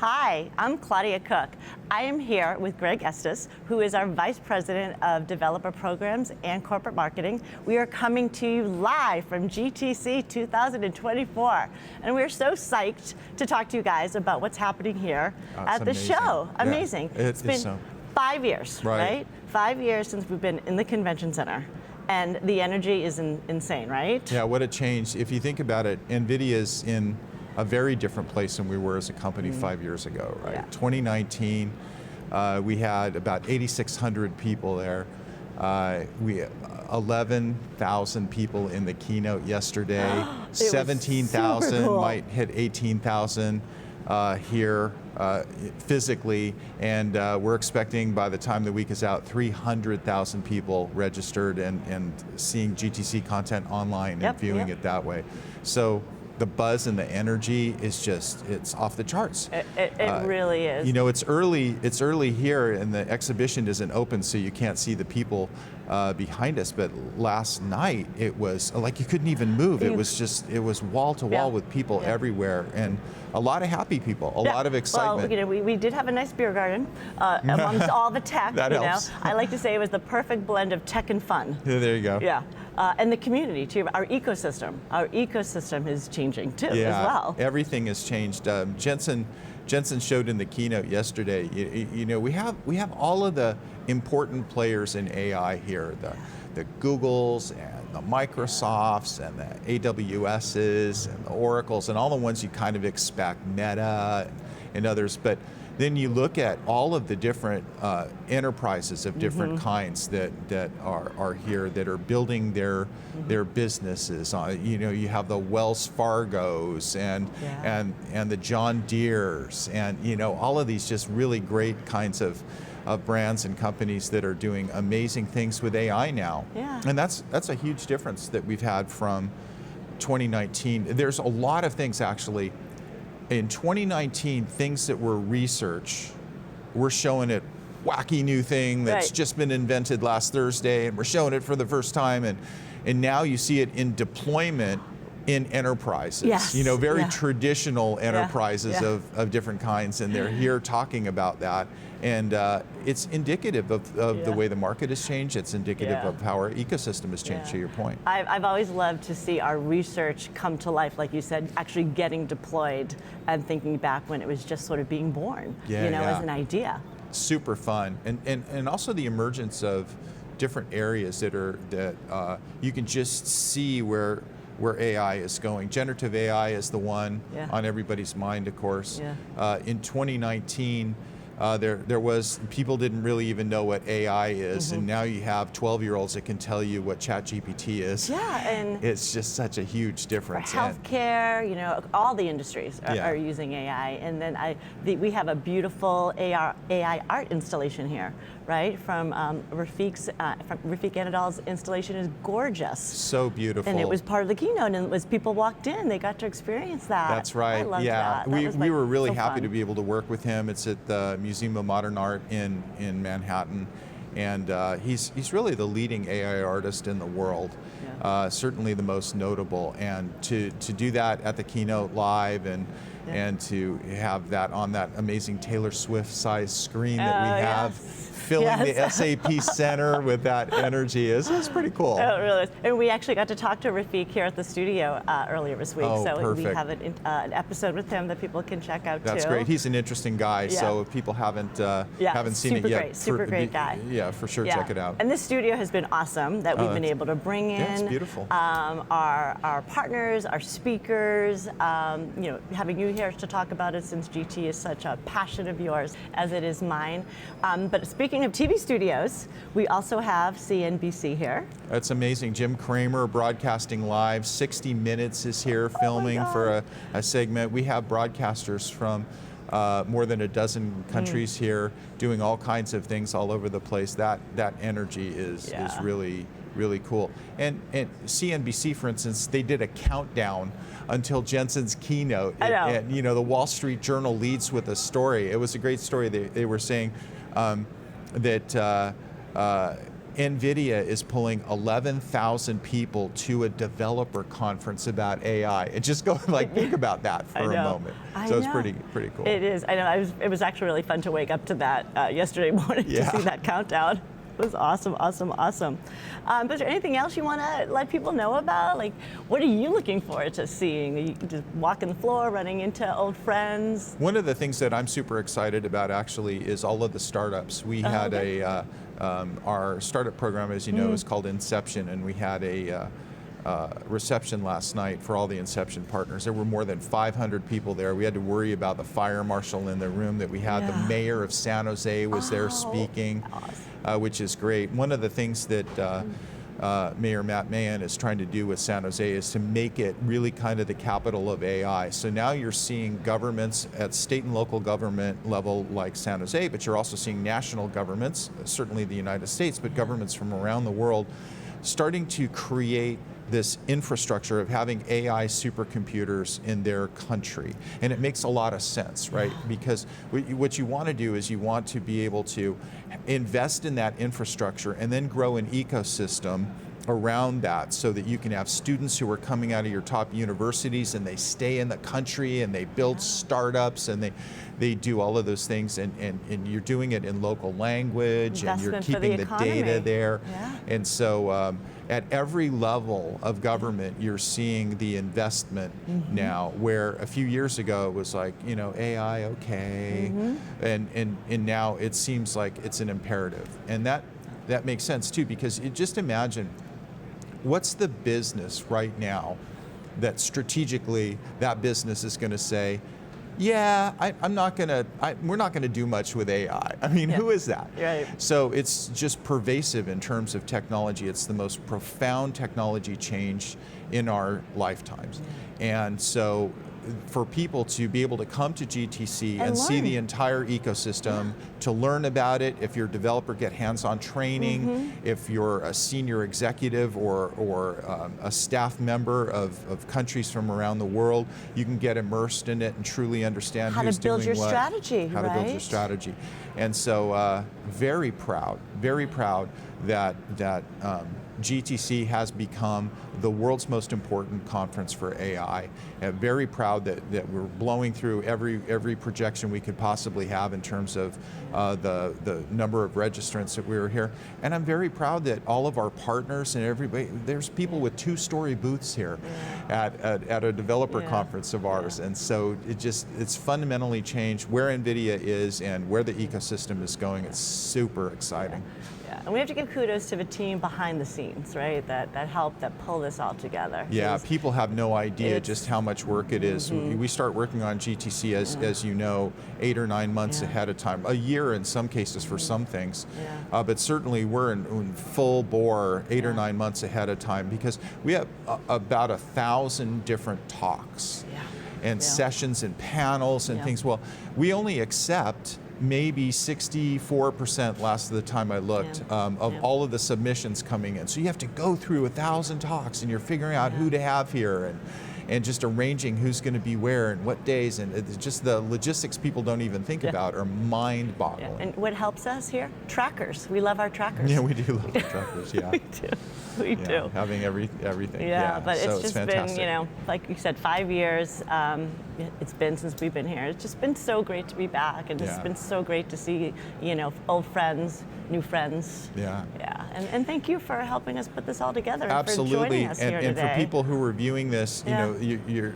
Hi, I'm Claudia Cook. I am here with Greg Estes, who is our Vice President of Developer Programs and Corporate Marketing. We are coming to you live from GTC 2024, and we're so psyched to talk to you guys about what's happening here at the show. Yeah, amazing. It's been 5 years, right? 5 years since we've been in the convention center. And the energy is insane, right? Yeah, what a change. If you think about it, NVIDIA's in a very different place than we were as a company 5 years ago, right? Yeah. 2019, we had about 8,600 people there. We 11,000 people in the keynote yesterday. 17,000 cool. might hit 18,000 here physically, and we're expecting by the time the week is out, 300,000 people registered and seeing GTC content online and viewing it that way. So the buzz and the energy is just, it's off the charts. It really is. You know, it's early here and the exhibition isn't open, so you can't see the people behind us, but last night it was like you couldn't even move. It was wall to wall with people everywhere, and a lot of happy people, a lot of excitement. Well, you know, we did have a nice beer garden amongst all the tech. That helps. I like to say it was the perfect blend of tech and fun. Yeah, there you go. Yeah. And the community too, our ecosystem is changing too as well. Everything has changed. Jensen showed in the keynote yesterday. You know, we have all of the important players in AI here, the Googles and the Microsofts and the AWSs and the Oracles and all the ones you kind of expect, Meta and others. But then you look at all of the different enterprises of different kinds that are here, that are building their businesses. You know, you have the Wells Fargos and the John Deeres, and you know, all of these just really great kinds of brands and companies that are doing amazing things with AI now. Yeah. And that's a huge difference that we've had from 2019. There's a lot of things actually. In 2019, things that were research, we're showing it wacky new thing that's just been invented last Thursday, and we're showing it for the first time, and now you see it in deployment in enterprises. Yes. You know, very traditional enterprises of different kinds, and they're here talking about that. And it's indicative of the way the market has changed. It's indicative of how our ecosystem has changed, to your point. I've always loved to see our research come to life, like you said, actually getting deployed and thinking back when it was just sort of being born, as an idea. Super fun. And also the emergence of different areas that you can just see where AI is going. Generative AI is the one on everybody's mind, of course. In 2019, there was, people didn't really even know what AI is, and now you have 12-year-olds that can tell you what ChatGPT is. Yeah, and it's just such a huge difference. For healthcare, you know, all the industries are using AI, and then we have a beautiful AI art installation here, right? From Rafik Anadol's installation is gorgeous. So beautiful. And it was part of the keynote, and as people walked in, they got to experience that. That's right. I loved that. We were really happy to be able to work with him. It's at the Museum of Modern Art in Manhattan, and he's really the leading AI artist in the world. Certainly the most notable, and to do that at the keynote live and to have that on that amazing Taylor Swift-sized screen that we have, filling the SAP Center with that energy is pretty cool. Oh, it really is. And we actually got to talk to Rafik here at the studio earlier this week. Oh, so perfect. we have an episode with him that people can check out That's too. great. He's an interesting guy. So if people haven't seen it yet, super great guy. Yeah, for sure, check it out. And this studio has been awesome that we've been able to bring in. Yeah, it's beautiful. Our partners, our speakers. You know, having you here to talk about it, since GT is such a passion of yours, as it is mine. But speaking of TV studios, we also have CNBC here. That's amazing. Jim Cramer broadcasting live. 60 Minutes is here filming for a segment. We have broadcasters from more than a dozen countries here doing all kinds of things all over the place. That energy is really cool. And CNBC, for instance, they did a countdown until Jensen's keynote. And you know, the Wall Street Journal leads with a story. It was a great story. They were saying that NVIDIA is pulling 11,000 people to a developer conference about AI. And just go think about that for a moment. So it's pretty cool. It is. I know. It was actually really fun to wake up to that yesterday morning to see that countdown. It was awesome, awesome, awesome. But is there anything else you want to let people know about? Like, what are you looking forward to seeing? Are you just walking the floor, running into old friends? One of the things that I'm super excited about actually is all of the startups. We had our startup program, as you know, is called Inception, and we had a reception last night for all the Inception partners. There were more than 500 people there. We had to worry about the fire marshal in the room that we had. The mayor of San Jose was there speaking, which is great. One of the things that Mayor Matt Mahan is trying to do with San Jose is to make it really kind of the capital of AI. So now you're seeing governments at state and local government level like San Jose, but you're also seeing national governments, certainly the United States, but governments from around the world starting to create this infrastructure of having AI supercomputers in their country. And it makes a lot of sense, right? Because what you want to do is you want to be able to invest in that infrastructure and then grow an ecosystem around that so that you can have students who are coming out of your top universities and they stay in the country and they build startups and they do all of those things and you're doing it in local language and you're keeping the data there. And so at every level of government, you're seeing the investment now, where a few years ago it was like, AI, okay, and now it seems like it's an imperative. And that makes sense too, because just imagine, what's the business right now that strategically that business is going to say, yeah, we're not going to do much with AI. I mean, who is that? Right. So it's just pervasive in terms of technology. It's the most profound technology change in our lifetimes. And so for people to be able to come to GTC and see the entire ecosystem, to learn about it, if you're a developer, get hands-on training, if you're a senior executive or a staff member of countries from around the world, you can get immersed in it and truly understand who's doing what. How to build your strategy, How to build your strategy. And so very proud that GTC has become the world's most important conference for AI. And very proud that we're blowing through every projection we could possibly have in terms of the number of registrants that we were here. And I'm very proud that all of our partners and everybody, there's people with 2-story booths here at a developer conference of ours. And so it's fundamentally changed where NVIDIA is and where the ecosystem is going. It's super exciting. And we have to give kudos to the team behind the scenes, right? That pull this all together. Yeah, people have no idea just how much work it is. We start working on GTC, as you know, 8 or 9 months ahead of time, a year in some cases for some things. But certainly we're in full bore 8 or 9 months ahead of time, because we have about 1,000 different talks and sessions and panels and things. Well, we only accept maybe 64% last of the time I looked of all of the submissions coming in. So you have to go through 1,000 talks and you're figuring out who to have here and just arranging who's going to be where and what days, and it's just the logistics people don't even think about are mind-boggling. And what helps us here? Trackers. We love our trackers. Yeah, we do love the trackers, We do. Having everything. But so it's just been, like you said, 5 years. It's been since we've been here. It's just been so great to be back, and it's been so great to see, old friends, new friends. And thank you for helping us put this all together. Absolutely. And for joining us here today. And for people who are viewing this, you're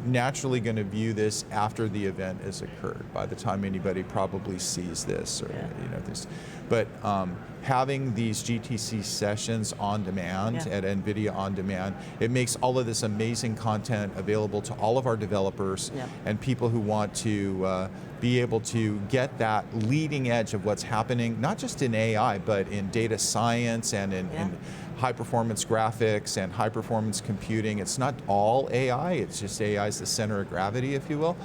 naturally going to view this after the event has occurred. By the time anybody probably sees this, or this, but having these GTC sessions on demand at NVIDIA On Demand, it makes all of this amazing content available to all of our developers and people who want to be able to get that leading edge of what's happening, not just in AI, but in data science and in high performance graphics and high performance computing. It's not all AI, it's just AI is the center of gravity, if you will.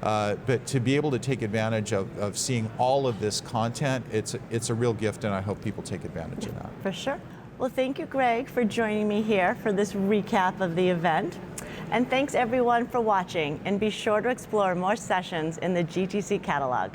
But to be able to take advantage of seeing all of this content, it's a real gift, and I hope people take advantage of that. For sure. Well, thank you, Greg, for joining me here for this recap of the event. And thanks everyone for watching, and be sure to explore more sessions in the GTC catalog.